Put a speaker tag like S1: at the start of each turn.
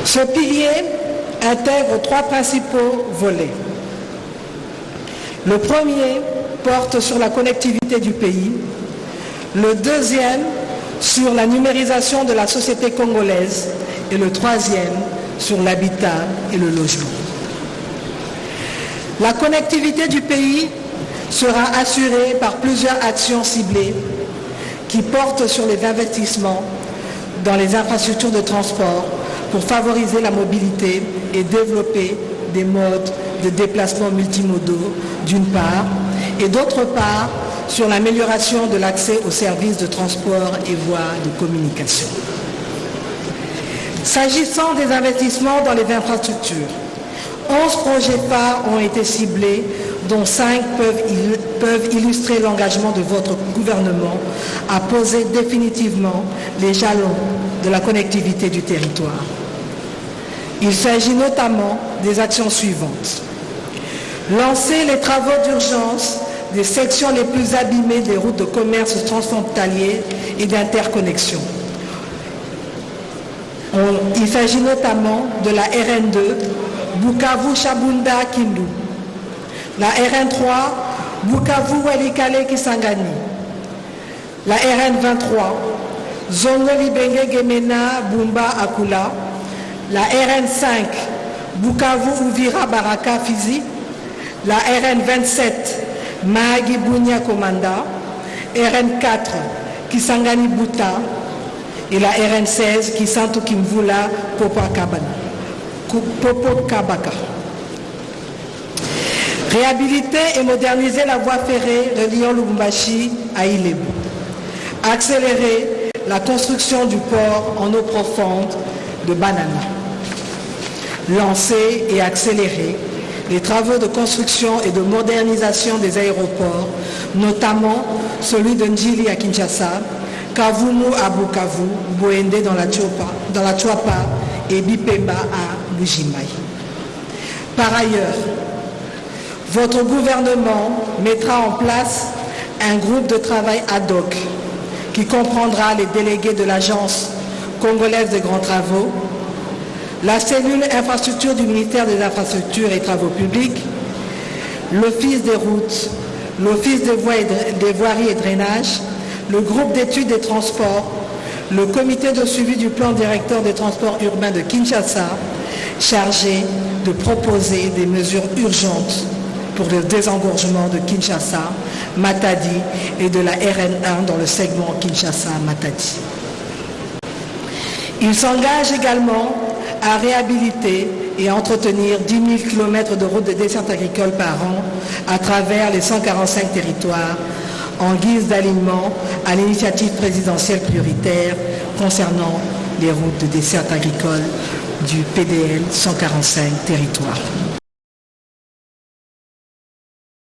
S1: Ce pilier intègre 3 principaux volets. Le premier porte sur la connectivité du pays, le deuxième sur la numérisation de la société congolaise et le troisième sur l'habitat et le logement. La connectivité du pays sera assurée par plusieurs actions ciblées qui portent sur les investissements dans les infrastructures de transport pour favoriser la mobilité et développer des modes de déplacement multimodaux d'une part, et d'autre part sur l'amélioration de l'accès aux services de transport et voies de communication. S'agissant des investissements dans les infrastructures, 11 projets phares ont été ciblés, dont 5 peuvent illustrer l'engagement de votre gouvernement à poser définitivement les jalons de la connectivité du territoire. Il s'agit notamment des actions suivantes. Lancer les travaux d'urgence des sections les plus abîmées des routes de commerce transfrontalier et d'interconnexion. Il s'agit notamment de la RN2, Bukavu-Chabunda-Kindu, la RN3, Bukavu-Walikale-Kisangani, la RN23, Zongo-Libenge-Gemena-Bumba-Akula, la RN5, Bukavu-Uvira-Baraka-Fizi, la RN27, Mahagi-Bunia-Komanda, RN4, Kisangani-Buta, et la RN16, Kisantu-Kimvula-Popokabaka. Réhabiliter et moderniser la voie ferrée reliant Lubumbashi à Ilebu. Accélérer la construction du port en eau profonde de Banana. Lancer et accélérer les travaux de construction et de modernisation des aéroports, notamment celui de Njili à Kinshasa, Kavumu à Bukavu, Boende dans la Chouapa et Bipemba à Bujimaï. Par ailleurs, votre gouvernement mettra en place un groupe de travail ad hoc qui comprendra les délégués de l'Agence congolaise des grands travaux, la cellule infrastructure du ministère des Infrastructures et Travaux publics, l'Office des routes, l'Office des voiries et drainages, le groupe d'études des transports, le comité de suivi du plan directeur des transports urbains de Kinshasa, chargé de proposer des mesures urgentes pour le désengorgement de Kinshasa, Matadi et de la RN1 dans le segment Kinshasa-Matadi. Il s'engage également à réhabiliter et à entretenir 10 000 km de routes de desserte agricole par an à travers les 145 territoires en guise d'alignement à l'initiative présidentielle prioritaire concernant les routes de desserte agricole du PDL 145 territoires.